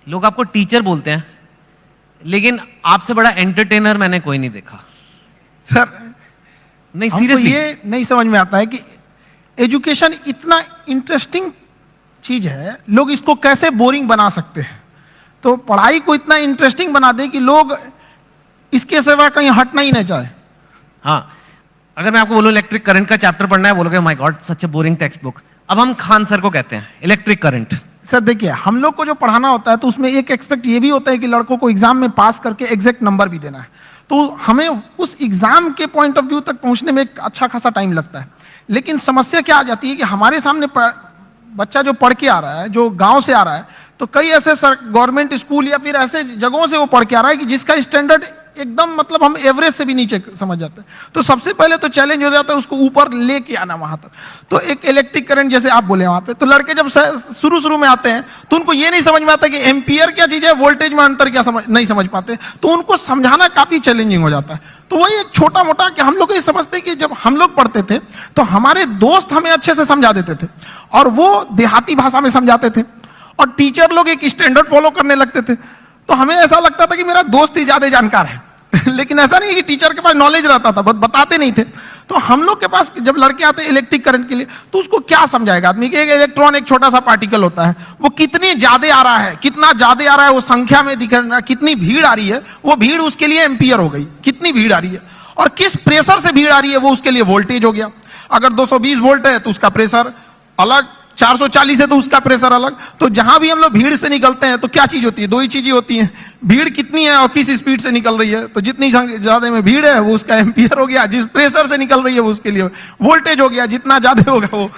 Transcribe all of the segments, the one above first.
लोग आपको टीचर बोलते हैं, लेकिन आपसे बड़ा एंटरटेनर मैंने कोई नहीं देखा सर। नहीं, हमको सीरियसली। ये नहीं समझ में आता है कि एजुकेशन इतना इंटरेस्टिंग चीज है, लोग इसको कैसे बोरिंग बना सकते हैं। तो पढ़ाई को इतना इंटरेस्टिंग बना दे कि लोग इसके सिवा कहीं हटना ही नहीं चाहे। हाँ, अगर मैं आपको बोलूं इलेक्ट्रिक करंट का चैप्टर पढ़ना है, बोलोगे my God such A boring text book. अब हम खान सर को कहते हैं इलेक्ट्रिक करंट। सर देखिए, हम लोग को जो पढ़ाना होता है तो उसमें एक एक्सपेक्ट ये भी होता है कि लड़कों को एग्जाम में पास करके एग्जैक्ट नंबर भी देना है। तो हमें उस एग्जाम के पॉइंट ऑफ व्यू तक पहुंचने में एक अच्छा खासा टाइम लगता है। लेकिन समस्या क्या आ जाती है कि हमारे सामने बच्चा जो पढ़ के आ रहा है, जो गांव से आ रहा है, तो कई ऐसे गवर्नमेंट स्कूल या फिर ऐसे जगहों से वो पढ़ के आ रहा है कि जिसका स्टैंडर्ड एकदम मतलब हम एवरेज से भी नीचे समझ जाते हैं। तो सबसे पहले तो चैलेंज हो जाता है उसको ऊपर लेके आना वहां तक। तो एक इलेक्ट्रिक करंट जैसे आप बोले वहां पे, तो लड़के जब शुरू में आते हैं तो उनको ये नहीं समझ में आता कि एम्पियर क्या चीज है, वोल्टेज में अंतर क्या नहीं समझ पाते, तो उनको समझाना काफी चैलेंजिंग हो जाता है। तो वही एक छोटा मोटा कि हम लोग ये समझते कि जब हम लोग पढ़ते थे तो हमारे दोस्त हमें अच्छे से समझा देते थे और वो देहाती भाषा में समझाते थे, और टीचर लोग एक स्टैंडर्ड फॉलो करने लगते थे। तो हमें ऐसा लगता था कि मेरा दोस्त ही ज्यादा जानकार है लेकिन ऐसा नहीं कि टीचर के पास नॉलेज रहता था, बताते नहीं थे। तो हम लोग के पास जब लड़के आते हैं इलेक्ट्रिक करंट के लिए, तो उसको क्या समझाएगा आदमी कि एक इलेक्ट्रॉन एक छोटा सा पार्टिकल होता है, वो कितनी ज्यादा आ रहा है, कितना ज्यादा आ रहा है वो संख्या में दिख रहा है, कितनी भीड़ आ रही है, वो भीड़ उसके लिए एम्पियर हो गई, कितनी भीड़ आ रही है, और किस प्रेशर से भीड़ आ रही है वो उसके लिए वोल्टेज हो गया। अगर 220 वोल्ट है तो उसका प्रेशर अलग, 440 है तो उसका प्रेशर अलग। तो जहां भी हम लोग भीड़ से निकलते हैं तो क्या चीज होती है, दो ही चीजें होती हैं, भीड़ कितनी है और किस स्पीड से निकल रही है। तो जितनी ज्यादा में भीड़ है वो उसका एम्पियर हो गया, जिस प्रेशर से निकल रही है वो उसके लिए वोल्टेज हो गया, जितना ज्यादा होगा वो।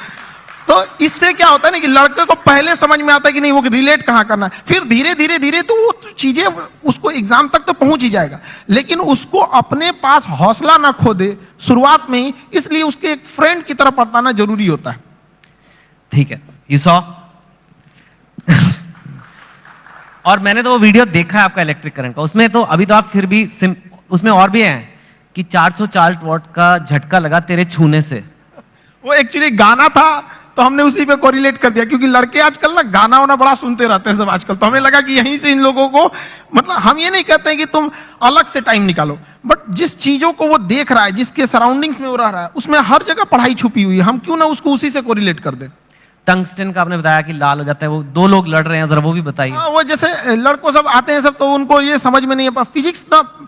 तो इससे क्या होता है ना कि लड़के को पहले समझ में आता है कि नहीं वो रिलेट कहां करना है, फिर धीरे धीरे धीरे तो वो चीजें उसको एग्जाम तक तो पहुंच ही जाएगा, लेकिन उसको अपने पास हौसला ना खो दे शुरुआत में ही, इसलिए उसके एक फ्रेंड की तरफ बताना जरूरी होता है। ठीक है, यू सॉ और मैंने तो वो वीडियो देखा है आपका इलेक्ट्रिक करंट का, उसमें तो अभी तो आप फिर भी उसमें और भी है कि 440 वॉट का झटका लगा तेरे छूने से। वो एक्चुअली गाना था तो हमने उसी पे कोरिलेट कर दिया, क्योंकि लड़के आजकल ना गाना वाना बड़ा सुनते रहते हैं सब आजकल। तो हमें लगा कि यहीं से इन लोगों को, मतलब हम ये नहीं कहते हैं कि तुम अलग से टाइम निकालो, बट जिस चीजों को वो देख रहा है, जिसके सराउंडिंग्स में वो रह रहा है, उसमें हर जगह पढ़ाई छुपी हुई है, हम क्यों ना उसको उसी से कोरिलेट कर दे। टंगस्टन का आपने बताया कि लाल हो जाता है, वो दो लोग लड़ रहे हैं, जरा वो भी बताइए। वो जैसे लड़कों सब आते हैं सब, तो उनको ये समझ में नहीं है फिजिक्स ना,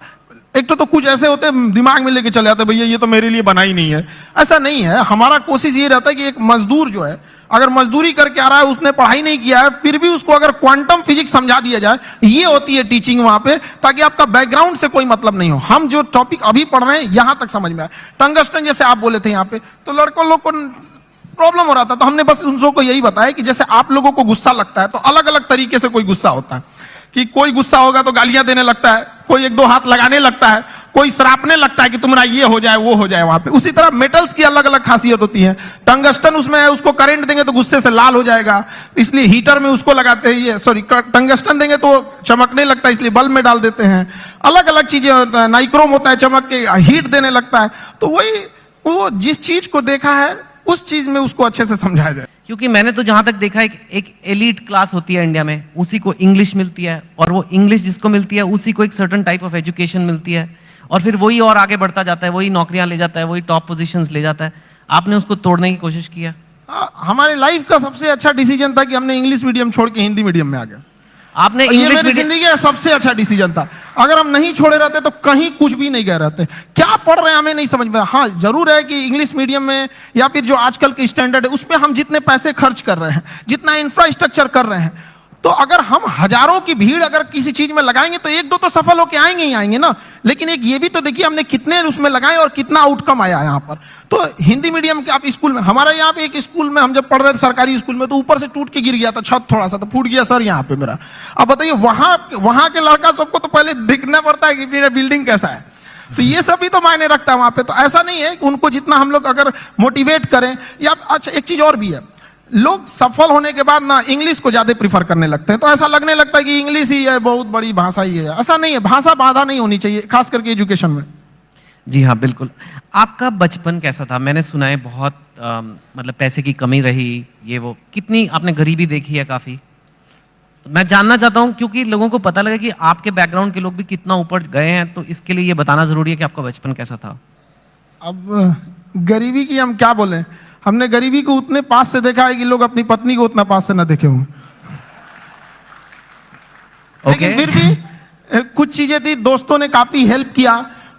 एक तो कुछ ऐसे होते हैं दिमाग में लेके चले आते हैं, भैया ये तो मेरे लिए बना ही नहीं है। ऐसा नहीं है, हमारा कोशिश ये रहता है कि एक मजदूर जो है अगर मजदूरी करके आ रहा है, उसने पढ़ाई नहीं किया है, फिर भी उसको अगर क्वांटम फिजिक्स समझा दिया जाए, ये होती है टीचिंग वहां पे, ताकि आपका बैकग्राउंड से कोई मतलब नहीं हो, हम जो टॉपिक अभी पढ़ रहे हैं यहां तक समझ में आए। टंगस्टन जैसे आप बोले थे यहाँ पे, तो लड़कों लोग को प्रॉब्लम हो रहा था, तो हमने बस उन को यही बताया कि जैसे आप लोगों को गुस्सा लगता है तो अलग अलग तरीके से कोई गुस्सा होता है, कि कोई गुस्सा होगा तो गालियां देने लगता है, कोई एक दो हाथ लगाने लगता है, कोई सरापने लगता है कि तुम्हारा ये हो जाए वो हो जाए वहां पे। उसी तरह मेटल्स की अलग अलग खासियत होती है। टंगस्टन उसमें है, उसको करंट देंगे तो गुस्से से लाल हो जाएगा, इसलिए हीटर में उसको लगाते हैं, ये सॉरी टंगस्टन देंगे तो चमकने लगता है, इसलिए बल्ब में डाल देते हैं। अलग अलग चीजें, नाइक्रोम होता है, चमक के हीट देने लगता है। तो वही वो जिस चीज को देखा है उस चीज में उसको अच्छे से समझाया जाए। क्योंकि मैंने तो जहां तक देखा एक एलीट क्लास होती है इंडिया में, उसी को इंग्लिश मिलती है, और वो इंग्लिश जिसको मिलती है उसी को एक सर्टेन टाइप ऑफ एजुकेशन मिलती है, और फिर वही और आगे बढ़ता जाता है, वही नौकरियां ले जाता है, वही टॉप पोजीशंस ले जाता है। आपने उसको तोड़ने की कोशिश किया? हमारे लाइफ का सबसे अच्छा डिसीजन था कि हमने इंग्लिश मीडियम छोड़ के हिंदी मीडियम में आ गए। आपने इंग्लिश मेरी जिंदगी का सबसे अच्छा डिसीजन था। अगर हम नहीं छोड़े रहते तो कहीं कुछ भी नहीं गए रहते। क्या पढ़ रहे हैं हमें नहीं समझ में। हाँ जरूर है कि इंग्लिश मीडियम में या फिर जो आजकल के स्टैंडर्ड है उसमें हम जितने पैसे खर्च कर रहे हैं, जितना इंफ्रास्ट्रक्चर कर रहे हैं, तो अगर हम हजारों की भीड़ अगर किसी चीज में लगाएंगे तो एक दो तो सफल होके आएंगे ही आएंगे ना। लेकिन एक ये भी तो देखिए हमने कितने उसमें लगाए और कितना आउटकम आया यहाँ पर। तो हिंदी मीडियम के आप स्कूल में, हमारा यहाँ पे एक स्कूल में हम जब पढ़ रहे थे सरकारी स्कूल में, तो ऊपर से टूट के गिर गया था छत थोड़ा सा, तो फूट गया सर यहाँ पे मेरा। अब बताइए वहां के लड़का सबको तो पहले दिखना पड़ता है कि मेरा बिल्डिंग कैसा है, तो ये सब भी तो मायने रखता है वहां पे। तो ऐसा नहीं है कि उनको जितना हम लोग अगर मोटिवेट करें या अच्छा एक चीज और भी है, लोग सफल होने के बाद ना इंग्लिश को ज्यादा प्रीफर करने लगते हैं। तो ऐसा लगने लगता है कि इंग्लिश ही है, बहुत बड़ी भाषा ही है। ऐसा नहीं है, भाषा बाधा नहीं होनी चाहिए, खास करके एजुकेशन में। जी हाँ बिल्कुल। आपका बचपन कैसा था? मैंने सुना है बहुत मतलब पैसे की कमी रही, ये वो, कितनी आपने गरीबी देखी है? काफी मैं जानना चाहता हूं, क्योंकि लोगों को पता लगे कि आपके बैकग्राउंड के लोग भी कितना ऊपर गए हैं, तो इसके लिए ये बताना जरूरी है कि आपका बचपन कैसा था। अब गरीबी की हम क्या बोलें, हमने गरीबी को उतने पास से देखा है कि लोग अपनी पत्नी को उतना पास से ना देखे हों। लेकिन फिर भी कुछ चीजें थी, दोस्तों ने काफी हेल्प किया,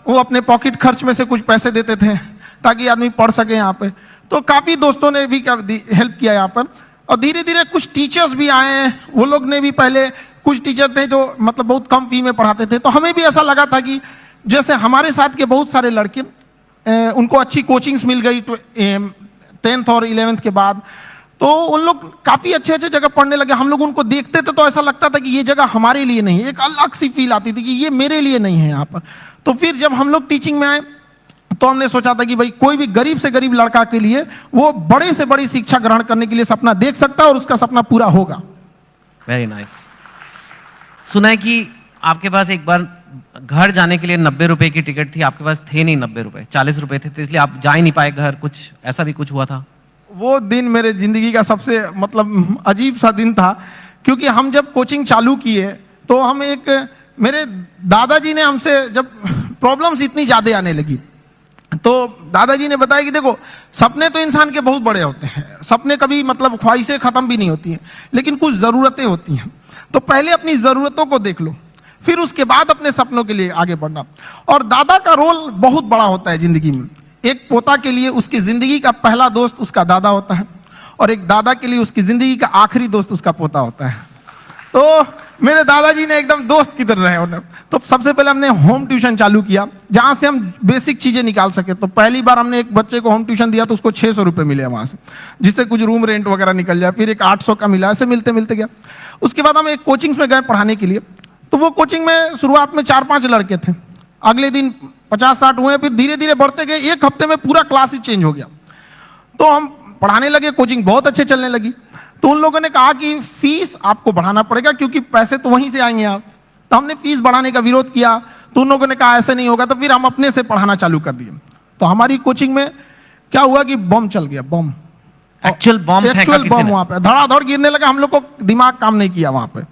वो अपने पॉकेट खर्च में से कुछ पैसे देते थे ताकि आदमी पढ़ सके यहाँ पे, तो काफी दोस्तों ने भी हेल्प किया यहाँ पर। और धीरे धीरे कुछ टीचर्स भी आए हैं, वो लोग ने भी, पहले कुछ टीचर थे जो मतलब बहुत कम फी में पढ़ाते थे, तो हमें भी ऐसा लगा था कि जैसे हमारे साथ के बहुत सारे लड़के उनको अच्छी कोचिंग्स मिल गई 10th और 11th के बाद, तो उन लोग काफी अच्छे अच्छे जगह पढ़ने लगे। हम लोग उनको देखते थे तो ऐसा लगता था कि ये जगह हमारे लिए नहीं है, एक अलग सी फील आती थी कि ये मेरे लिए नहीं है यहाँ पर। तो फिर जब हम लोग टीचिंग में आए तो हमने सोचा था कि भाई कोई भी गरीब से गरीब लड़का के लिए वो बड़े से बड़ी शिक्षा ग्रहण करने के लिए सपना देख सकता है और उसका सपना पूरा होगा। Very nice. सुना है कि आपके पास एक बार घर जाने के लिए 90 रुपए की टिकट थी, आपके पास थे नहीं 90 रुपए, 40 रुपए थे, तो इसलिए आप जा ही नहीं पाए घर, कुछ ऐसा भी कुछ हुआ था? वो दिन मेरे जिंदगी का सबसे मतलब अजीब सा दिन था, क्योंकि हम जब कोचिंग चालू किए तो हम मेरे दादाजी ने हमसे, जब प्रॉब्लम्स इतनी ज्यादा आने लगी तो दादाजी ने बताया कि देखो, सपने तो इंसान के बहुत बड़े होते हैं, सपने कभी मतलब ख्वाहिशें खत्म भी नहीं होती हैं, लेकिन कुछ जरूरतें होती हैं, तो पहले अपनी जरूरतों को देख लो, फिर उसके बाद अपने सपनों के लिए आगे बढ़ना। और दादा का रोल बहुत बड़ा होता है जिंदगी में। एक पोता के लिए उसकी जिंदगी का पहला दोस्त उसका दादा होता है, और एक दादा के लिए उसकी जिंदगी का आखिरी दोस्त उसका पोता होता है। तो मेरे दादाजी ने एकदम दोस्त की तरह रहे उन्हें। तो सबसे पहले हमने होम ट्यूशन चालू किया, जहां से हम बेसिक चीजें निकाल सके। तो पहली बार हमने एक बच्चे को होम ट्यूशन दिया तो उसको 600 रुपए मिले वहां से, जिससे कुछ रूम रेंट वगैरह निकल जाए। फिर एक 800 का मिला, ऐसे मिलते मिलते गया। उसके बाद हम एक कोचिंग्स में गए पढ़ाने के लिए, तो वो कोचिंग में शुरुआत में 4-5 लड़के थे, अगले दिन 50-60 हुए, फिर धीरे धीरे बढ़ते गए, एक हफ्ते में पूरा क्लास ही चेंज हो गया। तो हम पढ़ाने लगे, कोचिंग बहुत अच्छे चलने लगी। तो उन लोगों ने कहा कि फीस आपको बढ़ाना पड़ेगा, क्योंकि पैसे तो वहीं से आएंगे आप। तो हमने फीस बढ़ाने का विरोध किया, तो उन लोगों ने कहा ऐसे नहीं होगा, तो फिर हम अपने से पढ़ाना चालू कर दिए। तो हमारी कोचिंग में क्या हुआ कि बम चल गया, बम, एक्चुअल बम वहां पे धड़ाधड़ गिरने लगा। हम लोग को दिमाग काम नहीं किया वहां पे,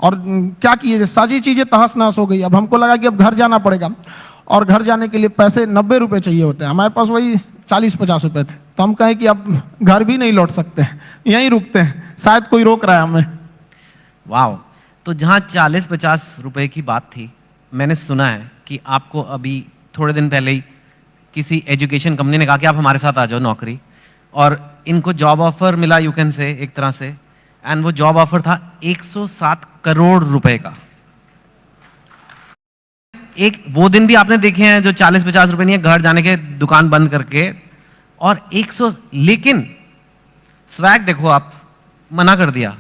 और क्या किए, सारी चीजें तहस नहस हो गई। अब हमको लगा कि अब घर जाना पड़ेगा, और घर जाने के लिए पैसे 90 रुपए चाहिए होते हैं, हमारे पास वही 40-50 रुपए थे। तो हम कहें कि अब घर भी नहीं लौट सकते, यहीं रुकते हैं, शायद कोई रोक रहा है हमें। वाह। तो जहां 40-50 रुपए की बात थी, मैंने सुना है कि आपको अभी थोड़े दिन पहले ही किसी एजुकेशन कंपनी ने कहा कि आप हमारे साथ आ जाओ नौकरी, और इनको जॉब ऑफर मिला, यू कैन से, एक तरह से। एंड वो जॉब ऑफर था 107 करोड़ रुपए का। एक वो दिन भी आपने देखे हैं जो 40-50 रुपए नहीं है, घर जाने के दुकान बंद करके, और 100, लेकिन स्वैग देखो, आप मना कर दिया।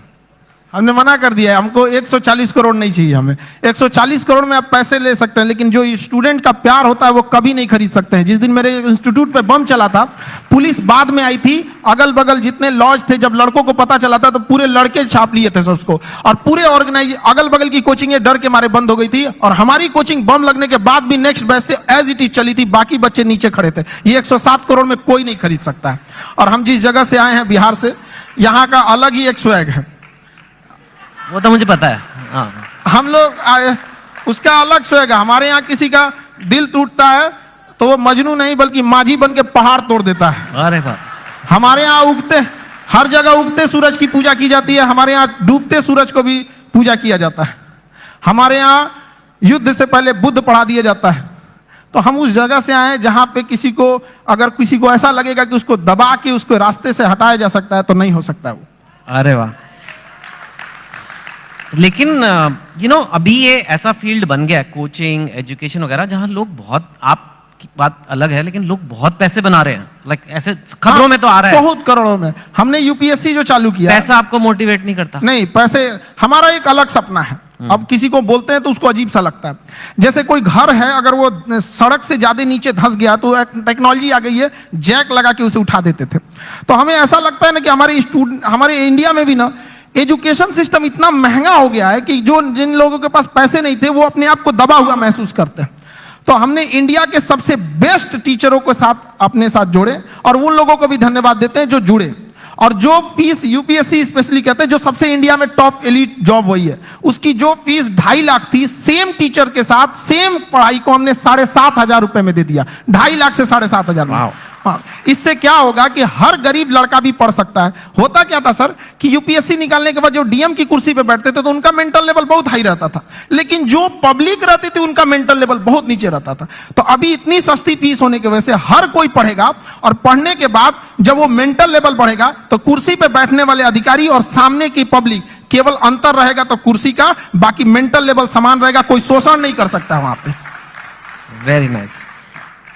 हमने मना कर दिया है, हमको 140 करोड़ नहीं चाहिए। हमें 140 करोड़ में आप पैसे ले सकते हैं, लेकिन जो स्टूडेंट का प्यार होता है वो कभी नहीं खरीद सकते हैं। जिस दिन मेरे इंस्टीट्यूट पे बम चला था, पुलिस बाद में आई थी, अगल बगल जितने लॉज थे, जब लड़कों को पता चला था तो पूरे लड़के छाप लिए थे सबको, और पूरे ऑर्गेनाइज अगल बगल की कोचिंगें डर के मारे बंद हो गई थी। और हमारी कोचिंग बम लगने के बाद भी नेक्स्ट बैच से एज इट इज चली थी, बाकी बच्चे नीचे खड़े थे। ये 107 करोड़ में कोई नहीं खरीद सकता है। और हम जिस जगह से आए हैं, बिहार से, यहाँ का अलग ही एक स्वैग है, वो तो मुझे पता है। हाँ। हम लोग उसका अलग स्वैग है। हमारे यहाँ किसी का दिल टूटता है तो वो मजनू नहीं बल्कि माझी बन के पहाड़ तोड़ देता है। अरे वाह। हमारे यहाँ हर जगह उगते सूरज की पूजा की जाती है, हमारे यहाँ डूबते सूरज को भी पूजा किया जाता है। हमारे यहाँ युद्ध से पहले बुद्ध पढ़ा दिया जाता है। तो हम उस जगह से आए जहां पे अगर किसी को ऐसा लगेगा कि उसको दबा के उसको रास्ते से हटाया जा सकता है, तो नहीं हो सकता वो। अरे वाह। लेकिन अभी ये ऐसा फील्ड बन गया है, कोचिंग, एजुकेशन वगैरह, जहां लोग बहुत, आपकी बात अलग है, लेकिन लोग बहुत पैसे बना रहे हैं। लाइक ऐसे खबरों में तो आ रहा है, बहुत करोड़ों में। हमने यूपीएससी जो चालू किया, पैसा आपको मोटिवेट नहीं करता? नहीं, पैसे हमारा एक अलग सपना है। अब किसी को बोलते हैं तो उसको अजीब सा लगता है। जैसे कोई घर है, अगर वो सड़क से ज्यादा नीचे धंस गया तो टेक्नोलॉजी आ गई है, जैक लगा के उसे उठा देते थे। तो हमें ऐसा लगता है ना कि हमारे इंडिया में भी ना एजुकेशन सिस्टम इतना महंगा हो गया है कि जिन लोगों के पास पैसे नहीं थे वो अपने आप को दबा हुआ महसूस करते हैं। तो हमने इंडिया के सबसे बेस्ट टीचरों के साथ अपने साथ जोड़े, और उन लोगों को भी धन्यवाद देते हैं जो जुड़े। और जो फीस यूपीएससी स्पेशली कहते हैं, जो सबसे इंडिया में टॉप एलीट जॉब वही है, उसकी जो फीस 2.5 लाख थी, सेम टीचर के साथ सेम पढ़ाई को हमने 7,500 रुपए में दे दिया। 2.5 लाख से 7,500 में। हाँ, इससे क्या होगा कि हर गरीब लड़का भी पढ़ सकता है। होता क्या था सर कि यूपीएससी निकालने के बाद जो डीएम की कुर्सी पे बैठते थे तो उनका मेंटल लेवल बहुत हाई रहता था, लेकिन जो पब्लिक रहती थी उनका मेंटल लेवल बहुत नीचे रहता था। तो अभी इतनी सस्ती फीस होने की वजह से हर कोई पढ़ेगा, और पढ़ने के बाद जब वो मेंटल लेवल बढ़ेगा तो कुर्सी पे बैठने वाले अधिकारी और सामने की पब्लिक, केवल अंतर रहेगा तो कुर्सी का, बाकी मेंटल लेवल समान रहेगा, कोई शोषण नहीं कर सकता वहां पे। Very nice.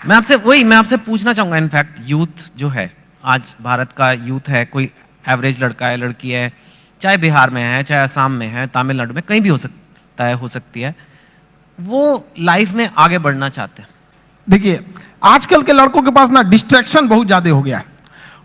मैं आपसे पूछना चाहूंगा, इनफैक्ट यूथ जो है आज, भारत का यूथ है, कोई एवरेज लड़का है, लड़की है, चाहे बिहार में है, चाहे असम में है, तमिलनाडु में, कहीं भी हो सकता है, हो सकती है, वो लाइफ में आगे बढ़ना चाहते हैं। देखिए आजकल के लड़कों के पास ना डिस्ट्रैक्शन बहुत ज्यादा हो गया है।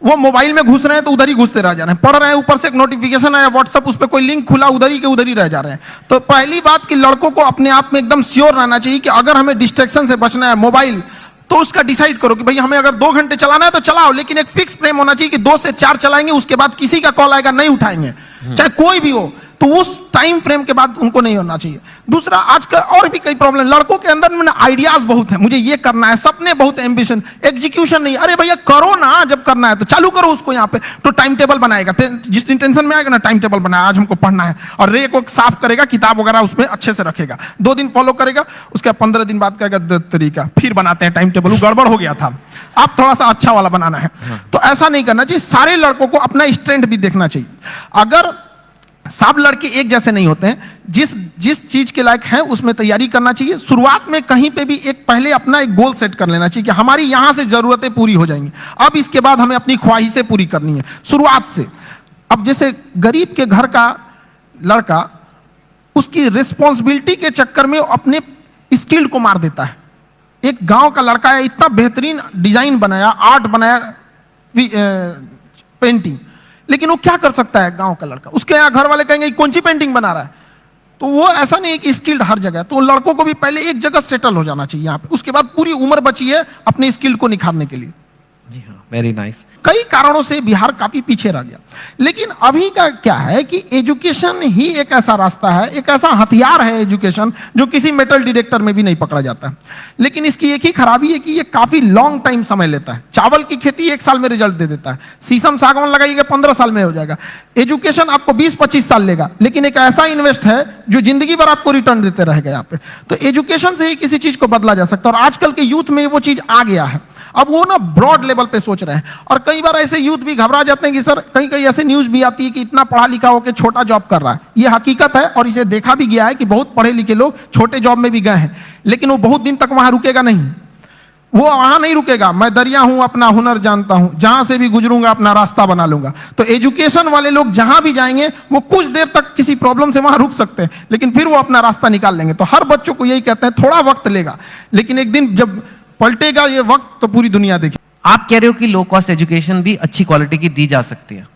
वो मोबाइल में घुस रहे हैं तो उधर ही घुसते रह जा रहे हैं, पढ़ रहे हैं, ऊपर से एक नोटिफिकेशन आया व्हाट्सएप, उस पर कोई लिंक खुला, उधर ही के उधर ही रह जा रहे हैं। तो पहली बात कि लड़कों को अपने आप में एकदम श्योर रहना चाहिए कि अगर हमें डिस्ट्रैक्शन से बचना है मोबाइल, तो उसका डिसाइड करो कि भाई हमें अगर 2 घंटे चलाना है तो चलाओ, लेकिन एक फिक्स फ्रेम होना चाहिए कि 2 से 4 चलाएंगे, उसके बाद किसी का कॉल आएगा नहीं उठाएंगे, चाहे कोई भी हो, तो उस टाइम फ्रेम के बाद उनको नहीं होना चाहिए। दूसरा, आजकल और भी कई प्रॉब्लम, लड़कों के अंदर में आइडियाज बहुत है, मुझे ये करना है, सपने बहुत, एम्बिशन, एग्जीक्यूशन नहीं। अरे भैया करो ना, जब करना है तो चालू करो उसको। यहाँ पे तो टाइम टेबल बनाएगा, जिस दिन टेंशन में आएगा ना, टाइम टेबल बनाया, आज हमको पढ़ना है, और रे को साफ करेगा, किताब वगैरह उसमें अच्छे से रखेगा, 2 दिन फॉलो करेगा, उसके 15 दिन बाद कहेगा तरीका, फिर बनाते हैं टाइम टेबल, वो गड़बड़ हो गया था, आप थोड़ा सा अच्छा वाला बनाना है। तो ऐसा नहीं करना चाहिए। सारे लड़कों को अपना स्ट्रेंथ भी देखना चाहिए। अगर सब लड़के एक जैसे नहीं होते हैं, जिस चीज के लायक है उसमें तैयारी करना चाहिए। शुरुआत में कहीं पे भी एक पहले अपना एक गोल सेट कर लेना चाहिए कि हमारी यहां से जरूरतें पूरी हो जाएंगी, अब इसके बाद हमें अपनी ख्वाहिशें पूरी करनी है शुरुआत से। अब जैसे गरीब के घर का लड़का उसकी रिस्पॉन्सिबिलिटी के चक्कर में अपने स्किल को मार देता है। एक गांव का लड़का है, इतना बेहतरीन डिजाइन बनाया, आर्ट बनाया, पेंटिंग, लेकिन वो क्या कर सकता है गांव का लड़का? उसके यहाँ घर वाले कहेंगे कौन सी पेंटिंग बना रहा है? तो वो ऐसा नहीं है कि स्किल्ड हर जगह। तो लड़कों को भी पहले एक जगह सेटल हो जाना चाहिए यहाँ पे, उसके बाद पूरी उम्र बची है अपने स्किल को निखारने के लिए। जी हाँ, वेरी नाइस। कई कारणों से बिहार काफी पीछे रह गया, लेकिन अभी का क्या है कि एजुकेशन ही एक ऐसा रास्ता है, एक ऐसा हथियार है एजुकेशन, जो किसी मेटल डिटेक्टर में भी नहीं पकड़ा जाता है। लेकिन इसकी एक ही खराबी है कि ये काफी लॉन्ग टाइम समय लेता है। चावल की खेती 1 साल में रिजल्ट दे देता है, शीशम सागवान लगाइएगा 15 साल में हो जाएगा। एजुकेशन आपको 20-25 साल लेगा, लेकिन एक ऐसा इन्वेस्ट है जो जिंदगी भर आपको रिटर्न देते रहेगा यहाँ पे। तो एजुकेशन से ही किसी चीज को बदला जा सकता है, और आजकल के यूथ में वो चीज आ गया है। अब वो ना ब्रॉड लेवल पे सोच रहे हैं, और कई बार ऐसे यूथ भी घबरा जाते हैं कि सर कहीं ऐसे न्यूज भी आती है कि इतना पढ़ा लिखा होकर छोटा जॉब कर रहा है। ये हकीकत है, और इसे देखा भी गया है कि बहुत पढ़े लिखे लोग छोटे जॉब में भी गए हैं, लेकिन वो बहुत दिन तक वहां रुकेगा नहीं, वो वहां नहीं रुकेगा। मैं दरिया हूं, अपना हुनर जानता हूं, जहां से भी गुजरूंगा अपना रास्ता बना लूंगा। तो एजुकेशन वाले लोग जहां भी जाएंगे वो कुछ देर तक किसी प्रॉब्लम से वहां रुक सकते हैं, लेकिन फिर वो अपना रास्ता निकाल लेंगे। तो हर बच्चों को यही कहते हैं, थोड़ा वक्त लेगा, लेकिन एक दिन जब पलटेगा ये वक्त तो पूरी दुनिया देखेगी। आप कह रहे हो कि लो कॉस्ट एजुकेशन भी अच्छी क्वालिटी की दी जा सकती है?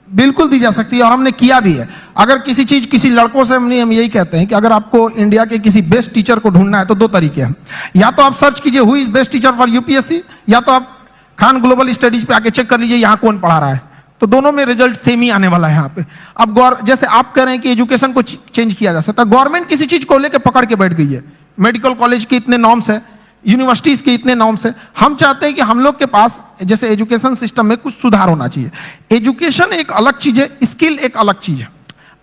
बिल्कुल दी जा सकती है, और हमने किया भी है। अगर किसी चीज, किसी लड़कों से हम यही कहते हैं कि अगर आपको इंडिया के किसी बेस्ट टीचर को ढूंढना है तो 2 तरीके हैं। या तो आप सर्च कीजिए who is best teacher for UPSC, या तो आप खान ग्लोबल स्टडीज पे आके चेक कर लीजिए यहाँ कौन पढ़ा रहा है। तो दोनों में रिजल्ट सेम ही आने वाला है यहाँ पे। अब जैसे आप कह रहे हैं कि एजुकेशन को चेंज किया जा सकता है, गवर्नमेंट किसी चीज को लेकर पकड़ के बैठ गई है। मेडिकल कॉलेज के इतने नॉर्म्स है, यूनिवर्सिटीज के इतने नॉर्म्स है। हम चाहते हैं कि हम लोग के पास जैसे एजुकेशन सिस्टम में कुछ सुधार होना चाहिए। एजुकेशन एक अलग चीज है, स्किल एक अलग चीज है।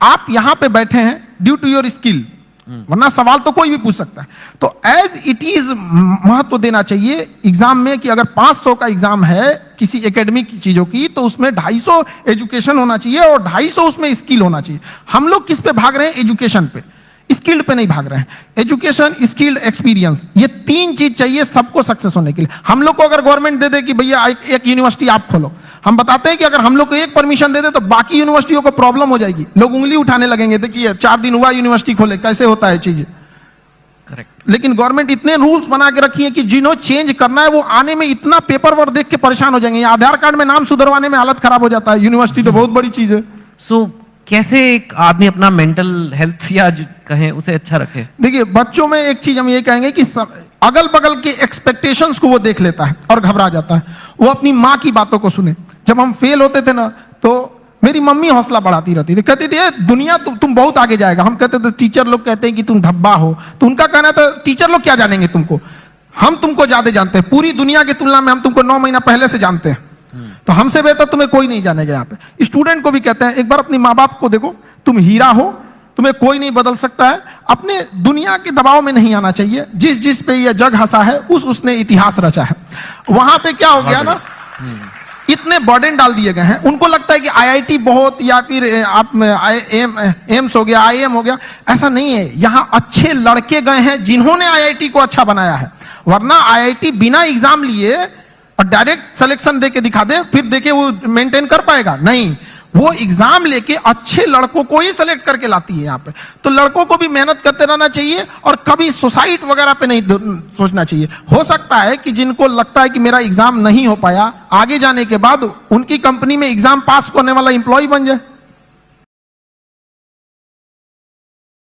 आप यहां पे बैठे हैं ड्यू टू योर स्किल, वरना सवाल तो कोई भी पूछ सकता है। तो एज इट इज महत्व देना चाहिए एग्जाम में कि अगर 500 का एग्जाम है किसी एकेडमिक चीजों की, तो उसमें 250 एजुकेशन होना चाहिए और 250 उसमें स्किल होना चाहिए। हम लोग किस पे भाग रहे हैं? एजुकेशन पे, स्किल्ड पे नहीं भाग रहे हैं। एजुकेशन, स्किल्ड, एक्सपीरियंस, ये 3 चीज चाहिए सबको सक्सेस होने के लिए। हम लोग को अगर गवर्नमेंट दे दे कि भैया एक यूनिवर्सिटी आप खोलो, हम बताते हैं कि अगर हम लोग को एक परमिशन दे दे तो बाकी यूनिवर्सिटियों को प्रॉब्लम हो जाएगी, लोग उंगली उठाने लगेंगे, देखिए 4 दिन हुआ यूनिवर्सिटी खोले, कैसे होता है चीजें। करेक्ट। लेकिन गवर्नमेंट इतने रूल्स बना के रखी है कि जिन्हों चेंज करना है वो आने में इतना पेपर वर्क देख के परेशान हो जाएंगे। आधार कार्ड में नाम सुधरवाने में हालत खराब हो जाता है, यूनिवर्सिटी तो बहुत बड़ी चीज है। सो कैसे एक आदमी अपना मेंटल हेल्थ या कहें उसे अच्छा रखे? देखिए बच्चों में एक चीज हम ये कहेंगे कि अगल बगल के एक्सपेक्टेशंस को वो देख लेता है और घबरा जाता है। वो अपनी माँ की बातों को सुने। जब हम फेल होते थे ना तो मेरी मम्मी हौसला बढ़ाती रहती थी, कहती थी दुनिया तुम बहुत आगे जाएगा। हम कहते थे टीचर लोग कहते हैं कि तुम धब्बा हो, तो उनका कहना था टीचर लोग क्या जानेंगे तुमको, हम तुमको ज्यादा जानते हैं, पूरी दुनिया की तुलना में हम तुमको 9 महीना पहले से जानते हैं, तो हमसे बेहतर तुम्हें कोई नहीं जानेगा। यहाँ पे स्टूडेंट को भी कहते हैं एक बार अपने माँ बाप को देखो, तुम हीरा हो, तुम्हें कोई नहीं बदल सकता है, अपने दुनिया के दबाव में नहीं आना चाहिए, जिस जिस पे ये जग हंसा है उसने इतिहास रचा है। वहां पे क्या हो गया ना, इतने बर्डन डाल दिए गए हैं, उनको लगता है कि आईआईटी बहुत, या फिर आप एम्स हो गया, आईएम हो गया, ऐसा नहीं है। यहाँ अच्छे लड़के गए हैं जिन्होंने आईआईटी को अच्छा बनाया है, वरना आईआईटी बिना एग्जाम लिए और डायरेक्ट सिलेक्शन देके दिखा दे, फिर देखे वो मेंटेन कर पाएगा, नहीं, वो एग्जाम लेके अच्छे लड़कों को ही सेलेक्ट करके लाती है यहाँ पे। तो लड़कों को भी मेहनत करते रहना चाहिए और कभी सुसाइड वगैरह पे नहीं सोचना चाहिए। हो सकता है कि जिनको लगता है कि मेरा एग्जाम नहीं हो पाया, आगे जाने के बाद उनकी कंपनी में एग्जाम पास करने वाला एम्प्लॉय बन जाए।